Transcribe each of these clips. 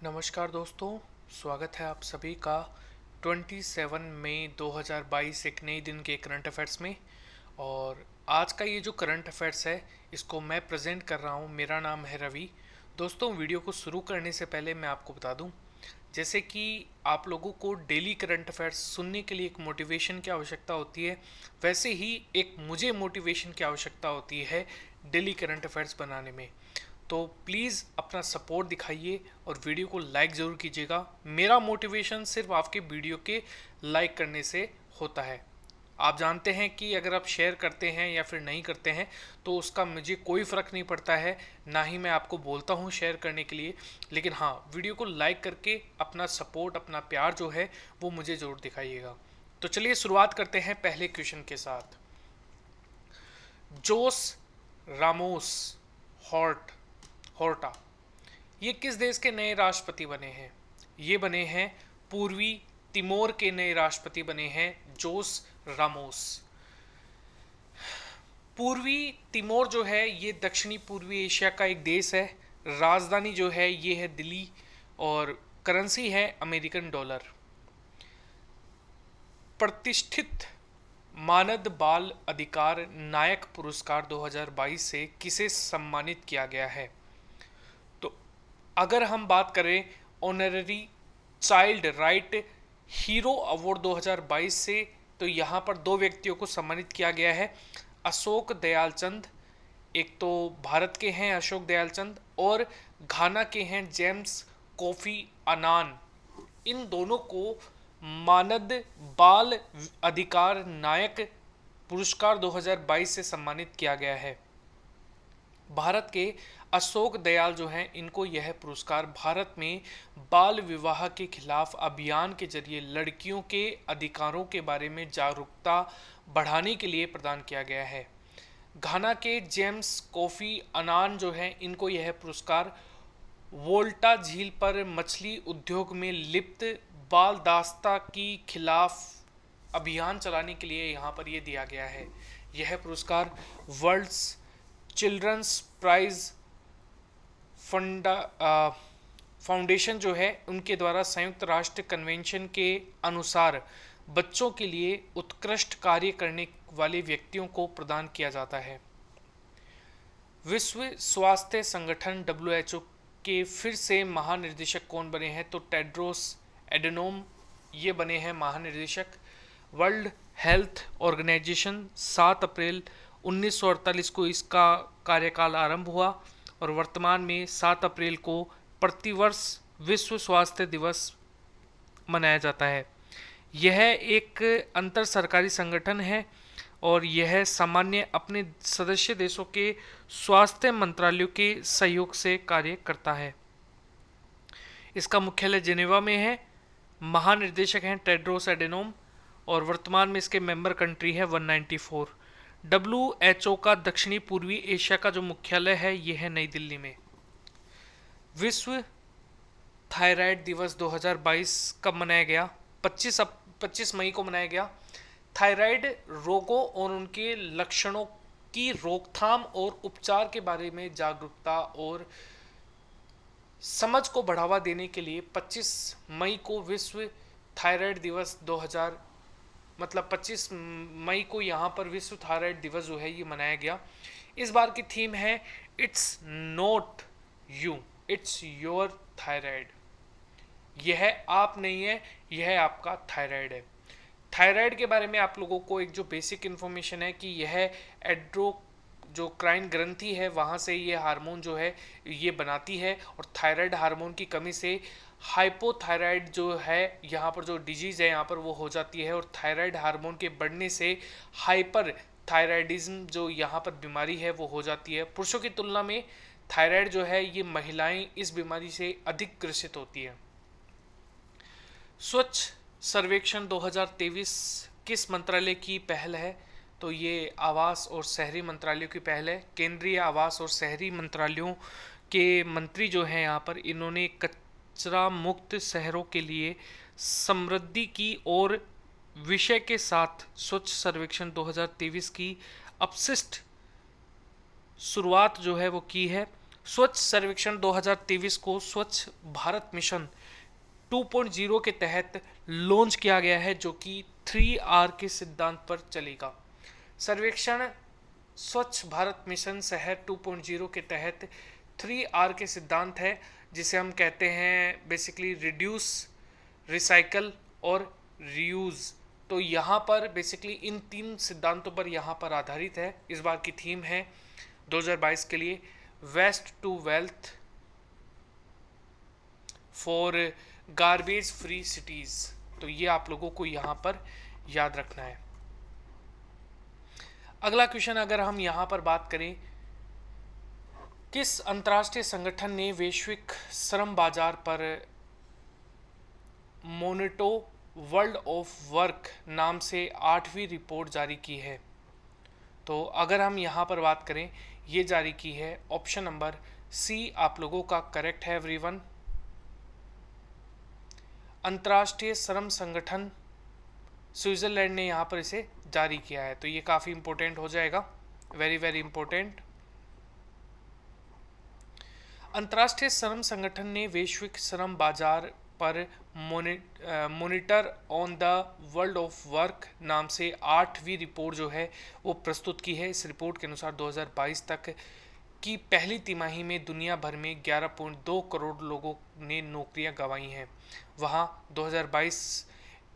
नमस्कार दोस्तों, स्वागत है आप सभी का 27 मई 2022 एक नई दिन के करंट अफेयर्स में। और आज का ये जो करंट अफेयर्स है इसको मैं प्रेजेंट कर रहा हूँ। मेरा नाम है रवि। दोस्तों, वीडियो को शुरू करने से पहले मैं आपको बता दूँ, जैसे कि आप लोगों को डेली करंट अफेयर्स सुनने के लिए एक मोटिवेशन की आवश्यकता होती है, वैसे ही एक मुझे मोटिवेशन की आवश्यकता होती है डेली करंट अफेयर्स बनाने में। तो प्लीज़ अपना सपोर्ट दिखाइए और वीडियो को लाइक ज़रूर कीजिएगा। मेरा मोटिवेशन सिर्फ आपके वीडियो के लाइक करने से होता है। आप जानते हैं कि अगर आप शेयर करते हैं या फिर नहीं करते हैं तो उसका मुझे कोई फ़र्क नहीं पड़ता है, ना ही मैं आपको बोलता हूँ शेयर करने के लिए। लेकिन हाँ, वीडियो को लाइक करके अपना सपोर्ट, अपना प्यार जो है वो मुझे ज़रूर दिखाइएगा। तो चलिए शुरुआत करते हैं पहले क्वेश्चन के साथ। जोस रामोस हॉर्ट होर्टा ये किस देश के नए राष्ट्रपति बने हैं? ये बने हैं पूर्वी तिमोर के नए राष्ट्रपति बने हैं जोस रामोस। पूर्वी तिमोर जो है ये दक्षिणी पूर्वी एशिया का एक देश है। राजधानी जो है ये है दिल्ली और करेंसी है अमेरिकन डॉलर। प्रतिष्ठित मानद बाल अधिकार नायक पुरस्कार 2022 से किसे सम्मानित किया गया है? तो अगर हम बात करें honorary child right hero award 2022 से, तो यहाँ पर दो व्यक्तियों को सम्मानित किया गया है। अशोक दयालचंद, एक तो भारत के हैं अशोक दयालचंद और घाना के हैं जेम्स कोफी अनान। इन दोनों को मानद बाल अधिकार नायक पुरस्कार 2022 से सम्मानित किया गया है। भारत के अशोक दयाल जो हैं, इनको यह पुरस्कार भारत में बाल विवाह के खिलाफ अभियान के जरिए लड़कियों के अधिकारों के बारे में जागरूकता बढ़ाने के लिए प्रदान किया गया है। घाना के जेम्स कोफी अनान जो हैं, इनको यह पुरस्कार वोल्टा झील पर मछली उद्योग में लिप्त बाल दास्ता की खिलाफ अभियान चलाने के लिए यहाँ पर ये दिया गया है। यह पुरस्कार वर्ल्ड्स चिल्ड्रंस प्राइज फंडा फाउंडेशन जो है उनके द्वारा संयुक्त राष्ट्र कन्वेंशन के अनुसार बच्चों के लिए उत्कृष्ट कार्य करने वाले व्यक्तियों को प्रदान किया जाता है। विश्व स्वास्थ्य संगठन WHO के फिर से महानिर्देशक कौन बने हैं? तो टेड्रोस एडेनोम ये बने हैं महानिर्देशक। वर्ल्ड हेल्थ ऑर्गेनाइजेशन 7 अप्रैल 1948 को इसका कार्यकाल आरंभ हुआ और वर्तमान में 7 अप्रैल को प्रतिवर्ष विश्व स्वास्थ्य दिवस मनाया जाता है। यह एक अंतर सरकारी संगठन है और यह सामान्य अपने सदस्य देशों के स्वास्थ्य मंत्रालयों के सहयोग से कार्य करता है। इसका मुख्यालय जेनेवा में है। महानिर्देशक हैं टेड्रोस एडेनोम और वर्तमान में इसके मेंबर कंट्री है 194। WHO का दक्षिणी पूर्वी एशिया का जो मुख्यालय है यह है नई दिल्ली में। विश्व थायराइड दिवस 2022 कब मनाया गया? 25 मई को मनाया गया। थायराइड रोगों और उनके लक्षणों की रोकथाम और उपचार के बारे में जागरूकता और समझ को बढ़ावा देने के लिए 25 मई को विश्व थायराइड दिवस 25 मई को यहाँ पर विश्व थायराइड दिवस जो है ये मनाया गया। इस बार की थीम है it's not you, it's your thyroid. यह आप नहीं है, यह आपका थायराइड है। थायराइड के बारे में आप लोगों को एक जो बेसिक इन्फॉर्मेशन है कि यह एड्रो जो क्राइन ग्रंथि है वहाँ से ये हार्मोन जो है ये बनाती है और थायराइड हार्मोन की कमी से हाइपोथायराइड जो है यहाँ पर जो डिजीज़ है यहाँ पर वो हो जाती है और थायराइड हार्मोन के बढ़ने से हाइपर थायराइडिज्म जो यहाँ पर बीमारी है वो हो जाती है। पुरुषों की तुलना में थायराइड जो है ये महिलाएं इस बीमारी से अधिक ग्रसित होती है। स्वच्छ सर्वेक्षण 2023 किस मंत्रालय की पहल है? तो ये आवास और शहरी मंत्रालयों की पहल है। केंद्रीय आवास और शहरी मंत्रालयों के मंत्री जो हैं यहाँ पर इन्होंने कचरा मुक्त शहरों के लिए समृद्धि की और विषय के साथ स्वच्छ सर्वेक्षण 2023 की अपशिष्ट शुरुआत जो है वो की है। स्वच्छ सर्वेक्षण 2023 को स्वच्छ भारत मिशन 2.0 के तहत लॉन्च किया गया है, जो कि 3R के सिद्धांत पर चलेगा। सर्वेक्षण स्वच्छ भारत मिशन शहर 2.0 के तहत 3R के सिद्धांत है, जिसे हम कहते हैं बेसिकली रिड्यूस, रिसाइकल और रीयूज। तो यहाँ पर बेसिकली इन 3 सिद्धांतों पर यहाँ पर आधारित है। इस बार की थीम है 2022 के लिए waste to wealth for garbage free cities. तो ये आप लोगों को यहाँ पर याद रखना है। अगला क्वेश्चन अगर हम यहाँ पर बात करें, किस अंतर्राष्ट्रीय संगठन ने वैश्विक श्रम बाजार पर मोनिटो वर्ल्ड ऑफ वर्क नाम से 8वीं रिपोर्ट जारी की है? तो अगर हम यहाँ पर बात करें, ये जारी की है ऑप्शन नंबर सी आप लोगों का करेक्ट है एवरीवन। अंतर्राष्ट्रीय श्रम संगठन स्विट्जरलैंड ने यहाँ पर इसे जारी किया है। तो ये काफ़ी इंपॉर्टेंट हो जाएगा, वेरी वेरी इंपॉर्टेंट। अंतर्राष्ट्रीय श्रम संगठन ने वैश्विक श्रम बाजार पर monitor on the world of work नाम से 8वीं रिपोर्ट जो है वो प्रस्तुत की है। इस रिपोर्ट के अनुसार 2022 तक की पहली तिमाही में दुनिया भर में 11.2 करोड़ लोगों ने नौकरियां गंवाई हैं। वहाँ 2022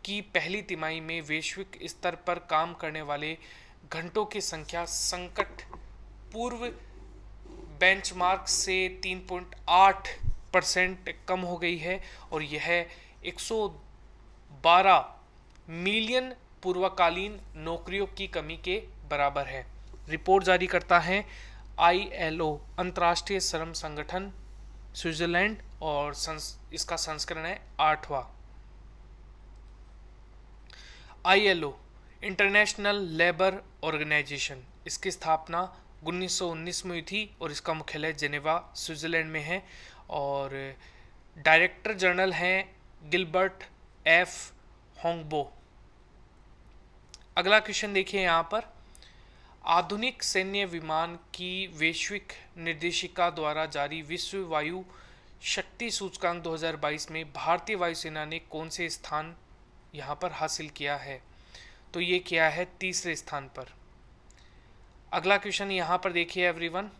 की पहली तिमाही में वैश्विक स्तर पर काम करने वाले घंटों की संख्या संकट पूर्व बेंचमार्क से 3.8% कम हो गई है और यह 112 मिलियन पूर्वकालीन नौकरियों की कमी के बराबर है। रिपोर्ट जारी करता है ILO, अंतर्राष्ट्रीय श्रम संगठन स्विट्जरलैंड, और इसका संस्करण है 8वां। ILO इंटरनेशनल लेबर ऑर्गेनाइजेशन, इसकी स्थापना 1919 में हुई थी और इसका मुख्यालय जेनेवा स्विट्जरलैंड में है और डायरेक्टर जनरल हैं गिलबर्ट F होंगबो। अगला क्वेश्चन देखिए यहाँ पर, आधुनिक सैन्य विमान की वैश्विक निर्देशिका द्वारा जारी विश्व वायु शक्ति सूचकांक 2022 में भारतीय वायुसेना ने कौन से स्थान यहाँ पर हासिल किया है? तो ये किया है 3रे स्थान पर। अगला क्वेश्चन यहाँ पर देखिए एवरीवन,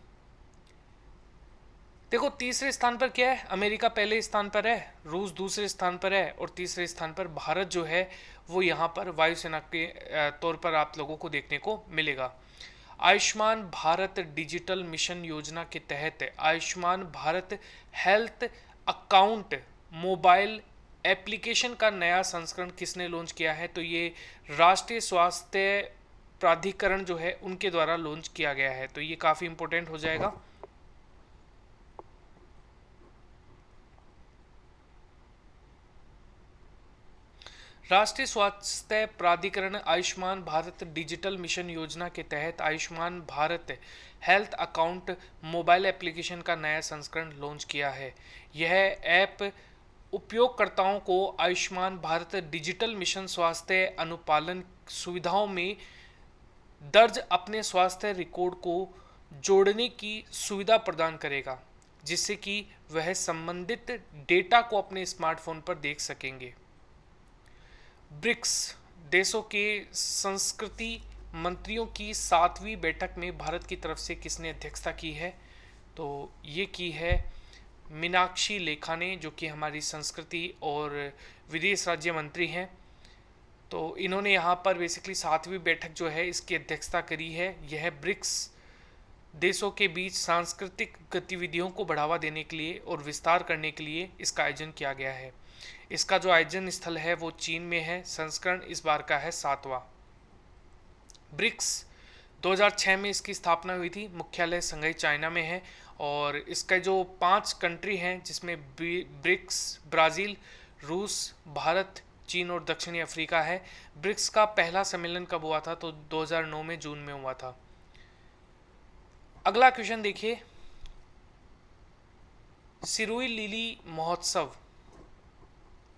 देखो 3रे स्थान पर क्या है, अमेरिका पहले स्थान पर है, रूस दूसरे स्थान पर है और 3रे स्थान पर भारत जो है वो यहाँ पर वायुसेना के तौर पर आप लोगों को देखने को मिलेगा। आयुष्मान भारत डिजिटल मिशन योजना के तहत Ayushman Bharat health account mobile application का नया संस्करण किसने लॉन्च किया है? तो ये राष्ट्रीय स्वास्थ्य प्राधिकरण जो है उनके द्वारा लॉन्च किया गया है। तो ये काफ़ी इंपॉर्टेंट हो जाएगा। राष्ट्रीय स्वास्थ्य प्राधिकरण आयुष्मान भारत डिजिटल मिशन योजना के तहत Ayushman Bharat health account mobile application का नया संस्करण लॉन्च किया है। यह ऐप उपयोगकर्ताओं को आयुष्मान भारत डिजिटल मिशन स्वास्थ्य अनुपालन सुविधाओं में दर्ज अपने स्वास्थ्य रिकॉर्ड को जोड़ने की सुविधा प्रदान करेगा, जिससे कि वह संबंधित डेटा को अपने स्मार्टफोन पर देख सकेंगे। ब्रिक्स देशों के संस्कृति मंत्रियों की 7वीं बैठक में भारत की तरफ से किसने अध्यक्षता की है? तो ये की है मीनाक्षी लेखा ने, जो कि हमारी संस्कृति और विदेश राज्य मंत्री हैं। तो इन्होंने यहाँ पर बेसिकली 7वीं बैठक जो है इसकी अध्यक्षता करी है। यह ब्रिक्स देशों के बीच सांस्कृतिक गतिविधियों को बढ़ावा देने के लिए और विस्तार करने के लिए इसका आयोजन किया गया है। इसका जो आयोजन स्थल है वो चीन में है। संस्करण इस बार का है 7वां। ब्रिक्स 2006 में इसकी स्थापना हुई थी। मुख्यालय संघाई चाइना में है और इसका जो 5 कंट्री हैं जिसमें ब्रिक्स ब्राज़ील, रूस, भारत, चीन और दक्षिणी अफ्रीका है। ब्रिक्स का पहला सम्मेलन कब हुआ था? तो 2009 में जून में हुआ था। अगला क्वेश्चन देखिए, सिरोही लिली महोत्सव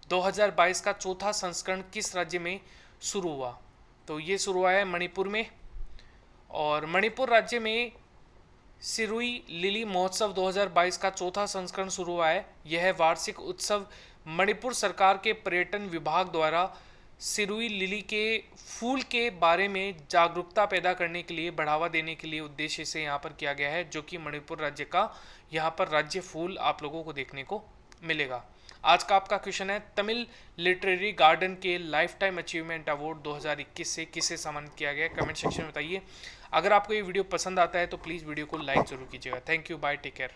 2022 का चौथा संस्करण किस राज्य में शुरू हुआ? तो ये शुरू हुआ है मणिपुर में और मणिपुर राज्य में सिरुई लिली महोत्सव 2022 का चौथा संस्करण शुरू हुआ है। यह वार्षिक उत्सव मणिपुर सरकार के पर्यटन विभाग द्वारा सिरुई लिली के फूल के बारे में जागरूकता पैदा करने के लिए, बढ़ावा देने के लिए उद्देश्य से यहाँ पर किया गया है, जो कि मणिपुर राज्य का यहाँ पर राज्य फूल आप लोगों को देखने को मिलेगा। आज का आपका क्वेश्चन है, तमिल लिटरेरी गार्डन के लाइफ टाइम अचीवमेंट अवार्ड 2021 से किसे सम्मानित किया गया है? कमेंट सेक्शन में बताइए। अगर आपको ये वीडियो पसंद आता है तो प्लीज़ वीडियो को लाइक जरूर कीजिएगा। Thank you, bye, take care.